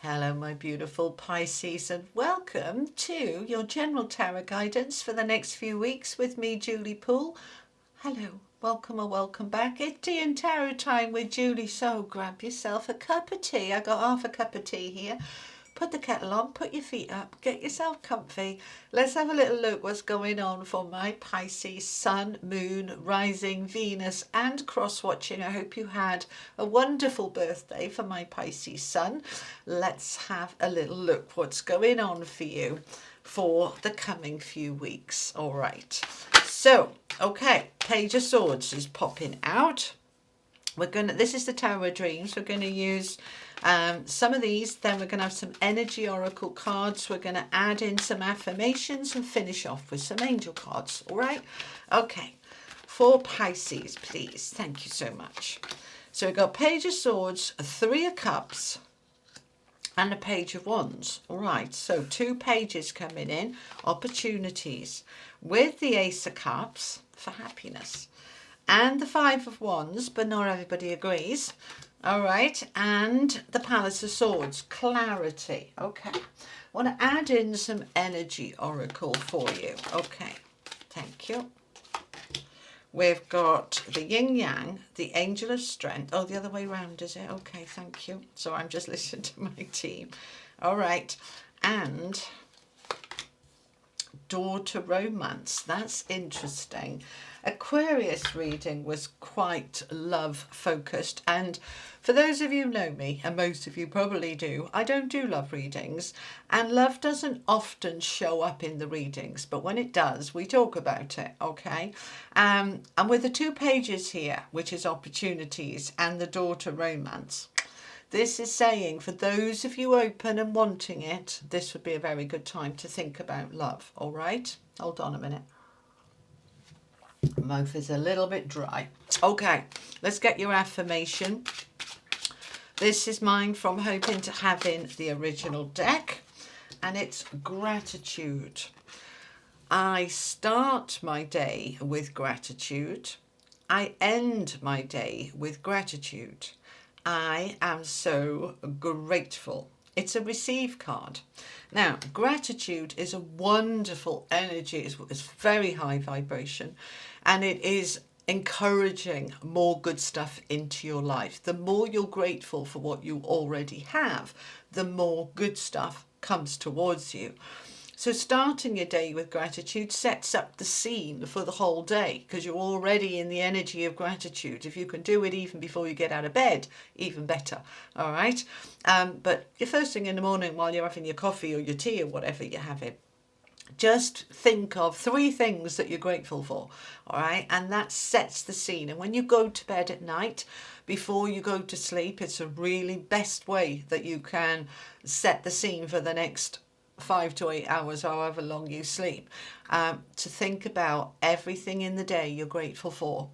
Hello, my beautiful Pisces, and welcome to your general tarot guidance for the next few weeks with me, Julie Poole. Hello, welcome or welcome back. It's tea and tarot time with Julie, so grab yourself a cup of tea. I got half a cup of tea here. Put the kettle on, put your feet up, get yourself comfy. Let's have a little look what's going on for my Pisces Sun, Moon, Rising, Venus and cross-watching. I hope you had a wonderful birthday for my Pisces Sun. Let's have a little look what's going on for you for the coming few weeks. All right. So, okay, Page of Swords is popping out. This is the Tower of Dreams. We're going to use some of these, then we're going to have some energy oracle cards. We're going to add in some affirmations and finish off with some angel cards. All right. Okay. For Pisces, please. Thank you so much. So we've got Page of Swords, Three of Cups and a Page of Wands. All right. So 2 pages coming in, opportunities with the Ace of Cups for happiness and the Five of Wands, but not everybody agrees. All right, and the Palace of Swords, clarity. Okay, I want to add in some energy oracle for you. Okay, thank you. We've got the yin yang, the angel of strength. Oh, the other way around, is it? Okay, thank you. So I'm just listening to my team. All right, and door to romance. That's interesting. Aquarius reading was quite love focused, and for those of you who know me, and most of you probably do, I don't do love readings, and love doesn't often show up in the readings, but when it does, we talk about it, okay? And with the 2 pages here, which is opportunities and the door to romance, this is saying for those of you open and wanting it, this would be a very good time to think about love, all right? Hold on a minute. My mouth is a little bit dry. Okay, let's get your affirmation. This is mine from Hoping to Having, the original deck, and it's gratitude. I start my day with gratitude. I end my day with gratitude. I am so grateful. It's a receive card. Now, gratitude is a wonderful energy. It's very high vibration, and it is encouraging more good stuff into your life. The more you're grateful for what you already have, the more good stuff comes towards you. So starting your day with gratitude sets up the scene for the whole day, because you're already in the energy of gratitude. If you can do it even before you get out of bed, even better. All right. But your first thing in the morning while you're having your coffee or your tea or whatever you're having, just think of 3 things that you're grateful for. All right. And that sets the scene. And when you go to bed at night, before you go to sleep, it's a really best way that you can set the scene for the next 5 to 8 hours, however long you sleep, to think about everything in the day you're grateful for.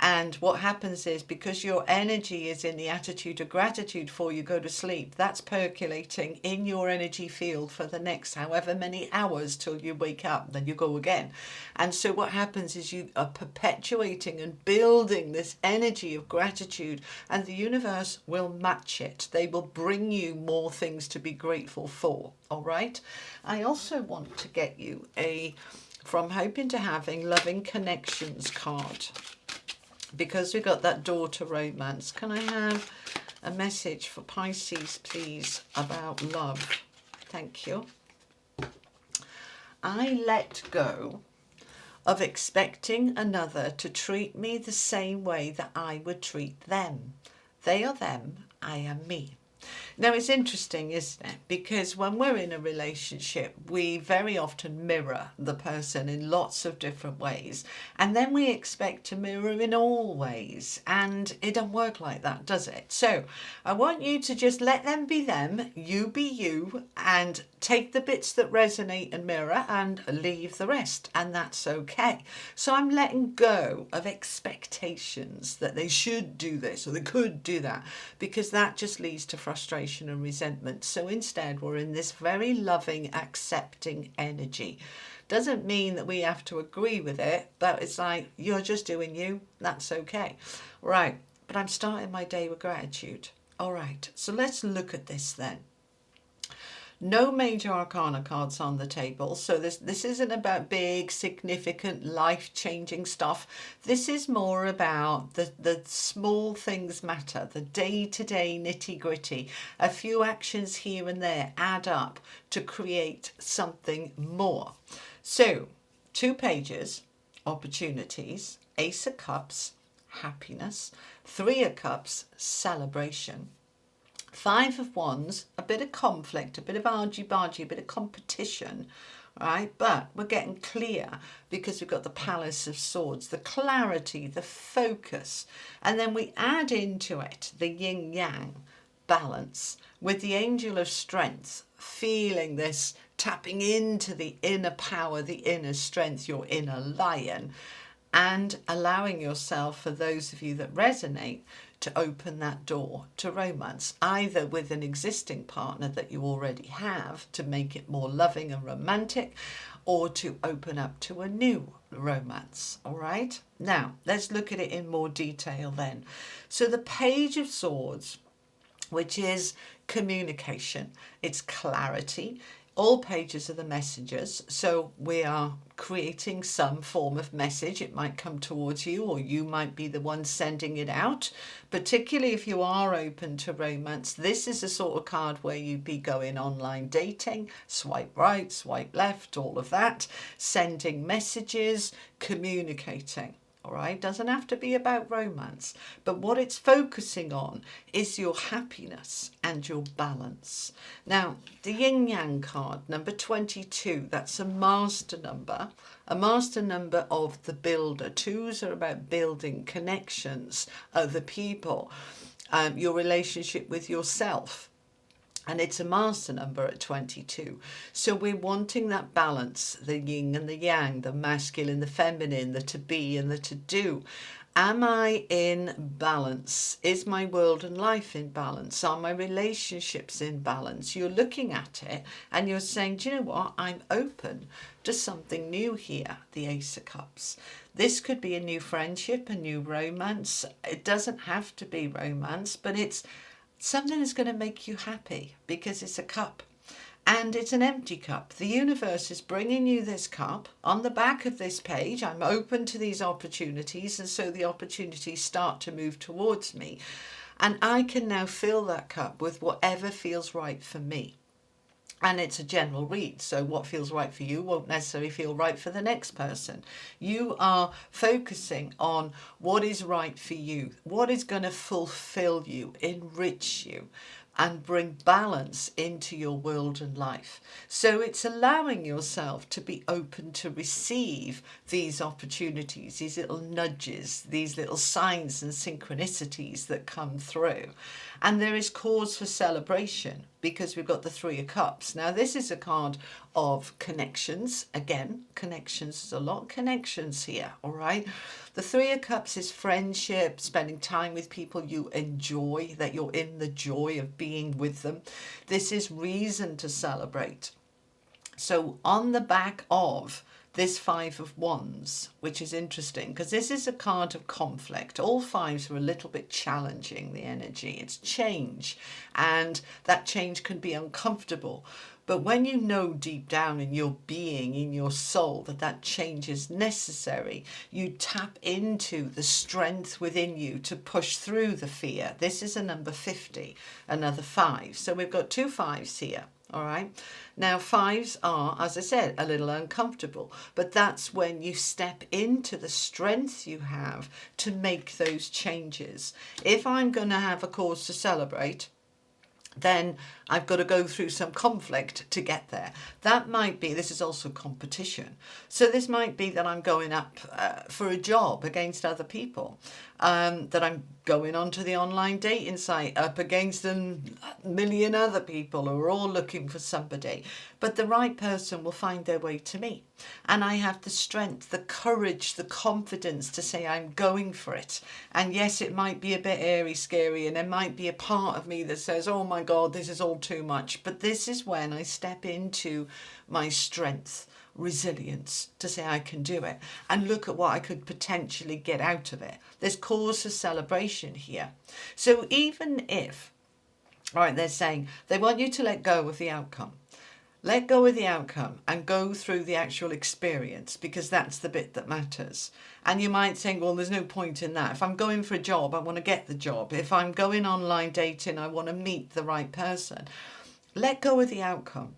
And what happens is, because your energy is in the attitude of gratitude before you go to sleep, that's percolating in your energy field for the next however many hours till you wake up, then you go again. And so what happens is you are perpetuating and building this energy of gratitude, and the universe will match it. They will bring you more things to be grateful for. All right. I also want to get you a From Hoping to Having Loving Connections card, because we've got that door to romance. Can I have a message for Pisces, please, about love? Thank you. I let go of expecting another to treat me the same way that I would treat them. They are them, I am me. Now, it's interesting, isn't it? Because when we're in a relationship, we very often mirror the person in lots of different ways. And then we expect to mirror in all ways. And it don't work like that, does it? So I want you to just let them be them, you be you, and take the bits that resonate and mirror and leave the rest. And that's okay. So I'm letting go of expectations that they should do this or they could do that, because that just leads to frustration and resentment. So instead, we're in this very loving, accepting energy. Doesn't mean that we have to agree with it, but it's like, you're just doing you. That's okay. Right. But I'm starting my day with gratitude. All right. So let's look at this then. No major arcana cards on the table. So this isn't about big, significant, life-changing stuff. This is more about the small things matter, the day-to-day nitty-gritty. A few actions here and there add up to create something more. So 2 pages, opportunities, Ace of Cups, happiness, 3 of Cups, celebration, 5 of Wands, a bit of conflict, a bit of argy-bargy, a bit of competition, right? But we're getting clear because we've got the Palace of Swords, the clarity, the focus. And then we add into it the yin-yang balance with the Angel of Strength, feeling this, tapping into the inner power, the inner strength, your inner lion, and allowing yourself, for those of you that resonate, to open that door to romance, either with an existing partner that you already have to make it more loving and romantic, or to open up to a new romance. All right, now let's look at it in more detail then. So the Page of Swords, which is communication, it's clarity. All pages are the messengers, so we are creating some form of message. It might come towards you, or you might be the one sending it out. Particularly if you are open to romance, this is a sort of card where you'd be going online dating, swipe right, swipe left, all of that, sending messages, communicating. All right, doesn't have to be about romance, but what it's focusing on is your happiness and your balance. Now, the yin yang card, number 22, that's a master number of the builder. 2s are about building connections, other people, your relationship with yourself. And it's a master number at 22. So we're wanting that balance, the yin and the yang, the masculine, the feminine, the to be and the to do. Am I in balance? Is my world and life in balance? Are my relationships in balance? You're looking at it and you're saying, do you know what? I'm open to something new here, the Ace of Cups. This could be a new friendship, a new romance. It doesn't have to be romance, but it's something that's going to make you happy because it's a cup. And it's an empty cup. The universe is bringing you this cup. On the back of this page, I'm open to these opportunities, and so the opportunities start to move towards me. And I can now fill that cup with whatever feels right for me. And it's a general read, so what feels right for you won't necessarily feel right for the next person. You are focusing on what is right for you, what is going to fulfill you, enrich you, and bring balance into your world and life. So it's allowing yourself to be open to receive these opportunities, these little nudges, these little signs and synchronicities that come through. And there is cause for celebration because we've got the 3 of Cups. Now this is a card of connections. Again, connections, there's a lot of connections here, all right? The 3 of Cups is friendship, spending time with people you enjoy, that you're in the joy of being with them. This is reason to celebrate. So on the back of this 5 of Wands, which is interesting because this is a card of conflict. All 5s are a little bit challenging, the energy. It's change, and that change can be uncomfortable. But when you know deep down in your being, in your soul, that that change is necessary, you tap into the strength within you to push through the fear. This is a number 50, another 5. So we've got 2 5s here. All right. Now 5s are, as I said, a little uncomfortable, but that's when you step into the strength you have to make those changes. If I'm going to have a cause to celebrate, then I've got to go through some conflict to get there. That might be, this is also competition. So this might be that I'm going up for a job against other people, that I'm going onto the online dating site up against a million other people who are all looking for somebody. But the right person will find their way to me. And I have the strength, the courage, the confidence to say I'm going for it. And yes, it might be a bit airy, scary, and there might be a part of me that says, oh my God, this is all too much. But this is when I step into my strength, resilience, to say I can do it, and look at what I could potentially get out of it. There's cause for celebration here. So even if, all right, they're saying they want you to let go of the outcome. Let go of the outcome and go through the actual experience, because that's the bit that matters. And you might think, well, there's no point in that. If I'm going for a job, I want to get the job. If I'm going online dating, I want to meet the right person. Let go of the outcome,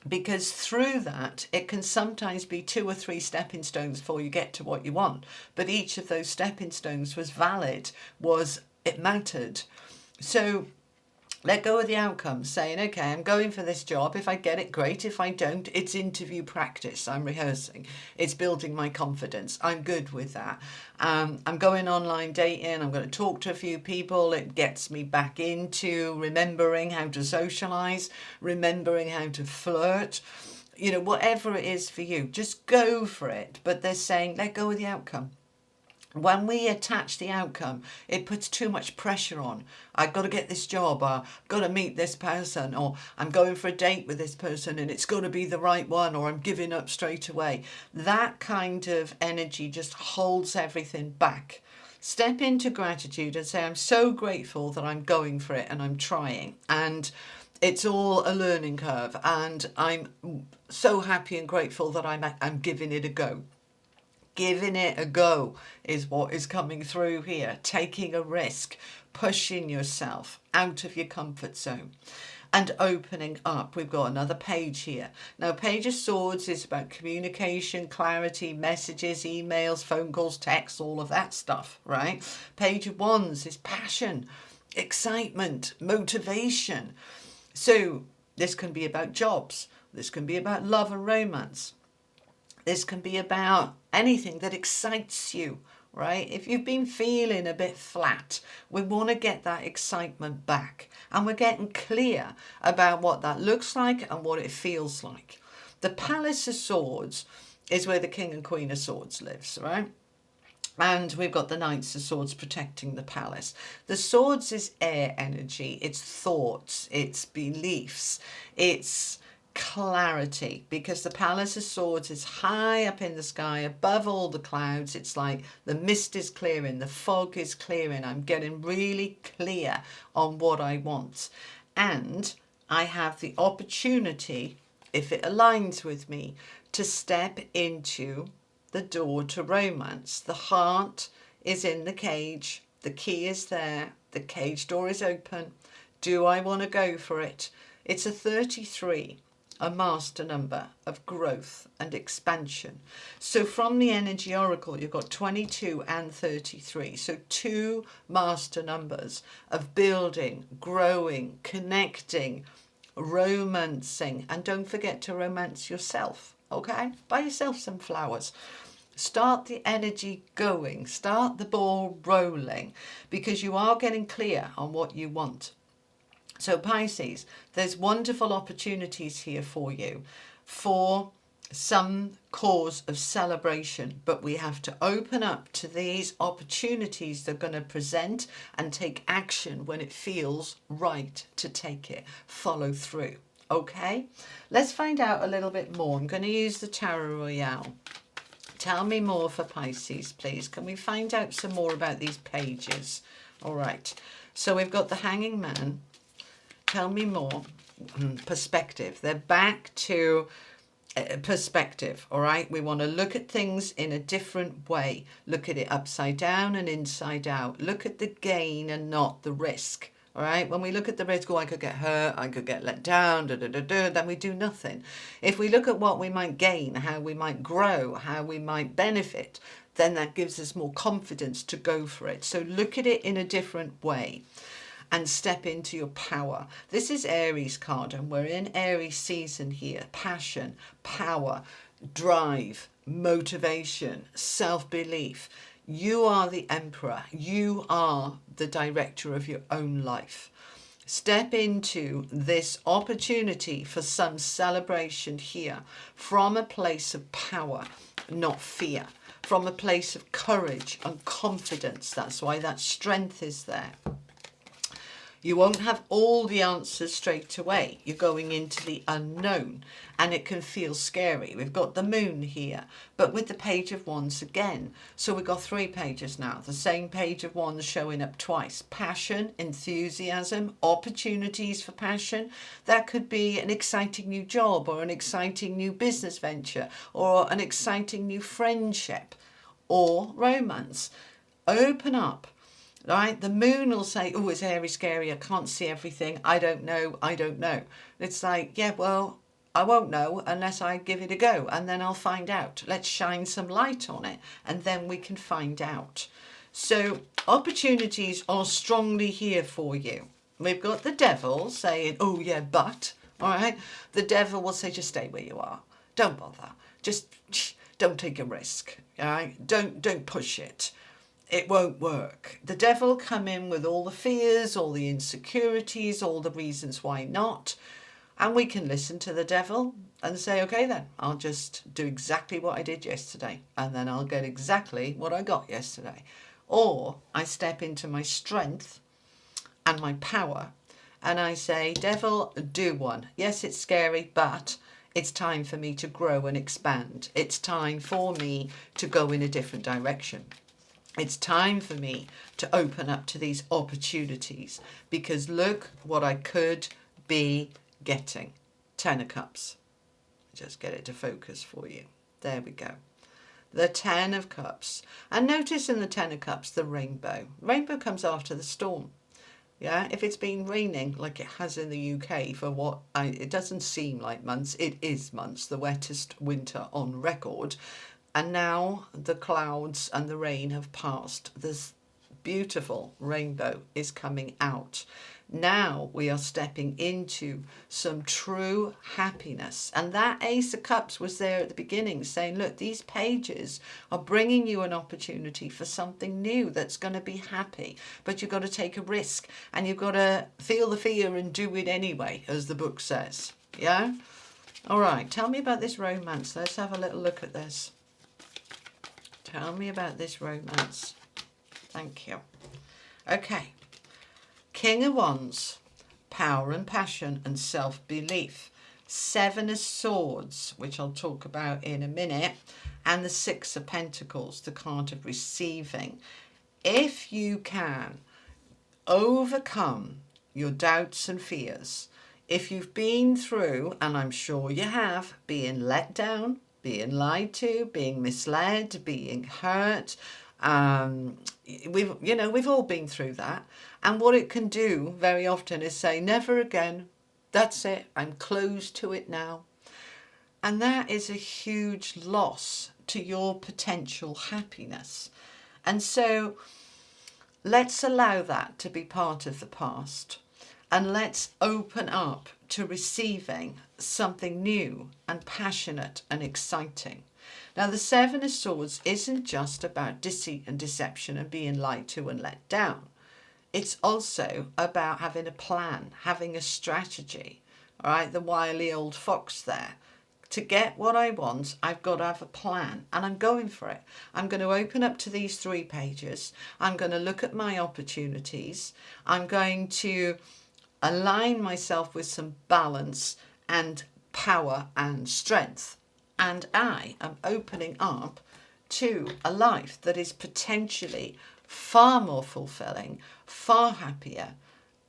because through that, it can sometimes be 2 or 3 stepping stones before you get to what you want. But each of those stepping stones was valid, it mattered. So let go of the outcome, saying, okay, I'm going for this job. If I get it, great. If I don't, it's interview practice. I'm rehearsing. It's building my confidence. I'm good with that. I'm going online dating. I'm going to talk to a few people. It gets me back into remembering how to socialize, remembering how to flirt. You know, whatever it is for you, just go for it. But they're saying, let go of the outcome. When we attach the outcome, it puts too much pressure on. I've got to get this job, or I've got to meet this person, or I'm going for a date with this person and it's got to be the right one, or I'm giving up straight away. That kind of energy just holds everything back. Step into gratitude and say, I'm so grateful that I'm going for it and I'm trying. And it's all a learning curve. And I'm so happy and grateful that I'm giving it a go. Giving it a go is what is coming through here. Taking a risk, pushing yourself out of your comfort zone and opening up. We've got another page here. Now, Page of Swords is about communication, clarity, messages, emails, phone calls, texts, all of that stuff, right? Page of Wands is passion, excitement, motivation. So this can be about jobs. This can be about love and romance. This can be about anything that excites you, right? If you've been feeling a bit flat, we want to get that excitement back. And we're getting clear about what that looks like and what it feels like. The Palace of Swords is where the King and Queen of Swords lives, right? And we've got the Knights of Swords protecting the palace. The swords is air energy. It's thoughts, it's beliefs, it's clarity, because the Palace of Swords is high up in the sky above all the clouds. It's like the mist is clearing, the fog is clearing. I'm getting really clear on what I want, and I have the opportunity, if it aligns with me, to step into the door to romance. The heart is in the cage, the key is there, the cage door is open. Do I want to go for it? It's a 33. A master number of growth and expansion. So from the Energy Oracle, you've got 22 and 33. So 2 master numbers of building, growing, connecting, romancing. And don't forget to romance yourself, okay? Buy yourself some flowers. Start the energy going. Start the ball rolling, because you are getting clear on what you want. So Pisces, there's wonderful opportunities here for you for some cause of celebration, but we have to open up to these opportunities that are going to present and take action when it feels right to take it. Follow through. Okay, let's find out a little bit more. I'm going to use the Tarot Royale. Tell me more for Pisces, please. Can we find out some more about these pages? All right, so we've got the Hanging Man. Tell me more. Perspective. They're back to perspective, all right? We want to look at things in a different way. Look at it upside down and inside out. Look at the gain and not the risk, all right? When we look at the risk, oh, I could get hurt, I could get let down, then we do nothing. If we look at what we might gain, how we might grow, how we might benefit, then that gives us more confidence to go for it. So look at it in a different way and step into your power. This is Aries card, and we're in Aries season here. Passion, power, drive, motivation, self-belief. You are the emperor. You are the director of your own life. Step into this opportunity for some celebration here from a place of power, not fear. From a place of courage and confidence. That's why that strength is there. You won't have all the answers straight away. You're going into the unknown and it can feel scary. We've got the moon here, but with the page of wands again. So we've got 3 pages now. The same page of wands showing up twice. Passion, enthusiasm, opportunities for passion. That could be an exciting new job or an exciting new business venture or an exciting new friendship or romance. Open up. Right, the moon will say, oh, it's airy, scary, I can't see everything, I don't know. It's like, yeah, well, I won't know unless I give it a go, and then I'll find out. Let's shine some light on it, and then we can find out. So opportunities are strongly here for you. We've got the devil saying, oh yeah, but, all right, the devil will say, just stay where you are. Don't bother. Just don't take a risk. All right, don't push it. It won't work. The devil come in with all the fears, all the insecurities, all the reasons why not. And we can listen to the devil and say, okay then, I'll just do exactly what I did yesterday. And then I'll get exactly what I got yesterday. Or I step into my strength and my power and I say, devil, do one. Yes, it's scary, but it's time for me to grow and expand. It's time for me to go in a different direction. It's time for me to open up to these opportunities because look what I could be getting. 10 of Cups. Just get it to focus for you. There we go. The 10 of Cups. And notice in the 10 of Cups, the rainbow. Rainbow comes after the storm. Yeah, if it's been raining like it has in the UK for it doesn't seem like months, it is months, the wettest winter on record. And now the clouds and the rain have passed. This beautiful rainbow is coming out. Now we are stepping into some true happiness. And that Ace of Cups was there at the beginning saying, look, these pages are bringing you an opportunity for something new that's going to be happy. But you've got to take a risk and you've got to feel the fear and do it anyway, as the book says. Yeah? All right, tell me about this romance. Let's have a little look at this. Tell me about this romance. Thank you. Okay. King of Wands, power and passion and self-belief. 7 of Swords, which I'll talk about in a minute. And the 6 of Pentacles, the card of receiving. If you can overcome your doubts and fears, if you've been through, and I'm sure you have, being let down, being lied to, being misled, being hurt. We've all been through that. And what it can do very often is say, never again. That's it. I'm closed to it now. And that is a huge loss to your potential happiness. And so let's allow that to be part of the past. And let's open up to receiving something new and passionate and exciting. Now, the 7 of Swords isn't just about deceit and deception and being lied to and let down. It's also about having a plan, having a strategy. All right, the wily old fox there. To get what I want, I've got to have a plan, and I'm going for it. I'm going to open up to these 3 pages. I'm going to look at my opportunities. I'm going to align myself with some balance and power and strength. And I am opening up to a life that is potentially far more fulfilling, far happier.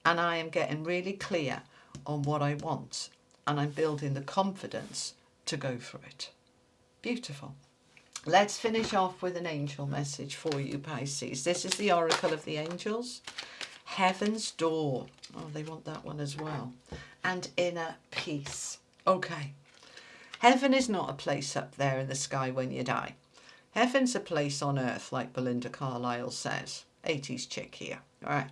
And I am getting really clear on what I want. And I'm building the confidence to go for it. Beautiful. Let's finish off with an angel message for you, Pisces. This is the Oracle of the Angels. Heaven's Door. Oh, they want that one as well. And Inner Peace. Okay. Heaven is not a place up there in the sky when you die. Heaven's a place on earth, like Belinda Carlisle says. 80s chick here. All right.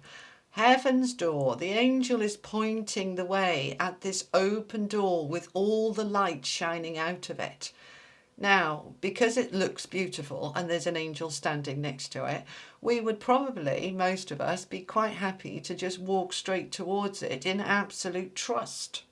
Heaven's door. The angel is pointing the way at this open door with all the light shining out of it. Now, because it looks beautiful and there's an angel standing next to it, we would probably, most of us, be quite happy to just walk straight towards it in absolute trust.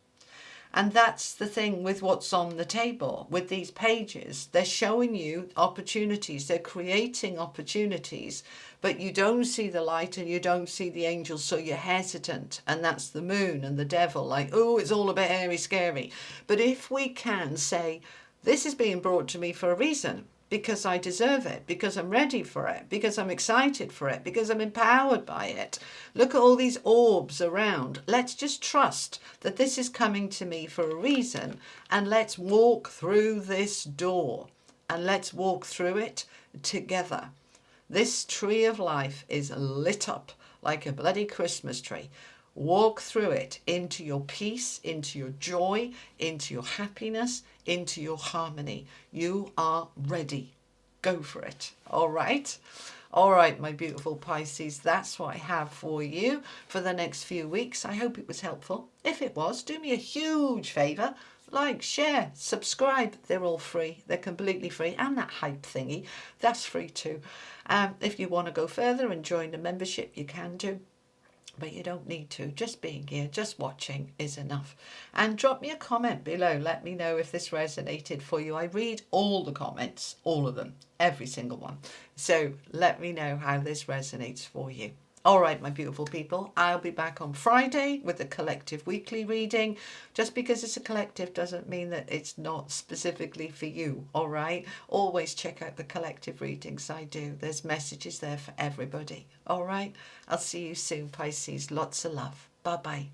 And that's the thing with what's on the table with these pages. They're showing you opportunities. They're creating opportunities, but you don't see the light and you don't see the angels, so you're hesitant. And that's the moon and the devil, like, oh, it's all a bit hairy, scary. But if we can say, this is being brought to me for a reason, because I deserve it, because I'm ready for it, because I'm excited for it, because I'm empowered by it. Look at all these orbs around. Let's just trust that this is coming to me for a reason, and let's walk through this door, and let's walk through it together. This tree of life is lit up like a bloody Christmas tree. Walk through it into your peace, into your joy, into your happiness, into your harmony. You are ready. Go for it. All right. All right, my beautiful Pisces, that's what I have for you for the next few weeks. I hope it was helpful. If it was, do me a huge favour. Like, share, subscribe. They're all free. They're completely free. And that hype thingy, that's free too. If you want to go further and join the membership, you can do. But you don't need to. Just being here, just watching is enough. And drop me a comment below. Let me know if this resonated for you. I read all the comments, all of them, every single one. So let me know how this resonates for you. All right, my beautiful people, I'll be back on Friday with the collective weekly reading. Just because it's a collective doesn't mean that it's not specifically for you, all right? Always check out the collective readings I do. There's messages there for everybody, all right? I'll see you soon, Pisces. Lots of love. Bye-bye.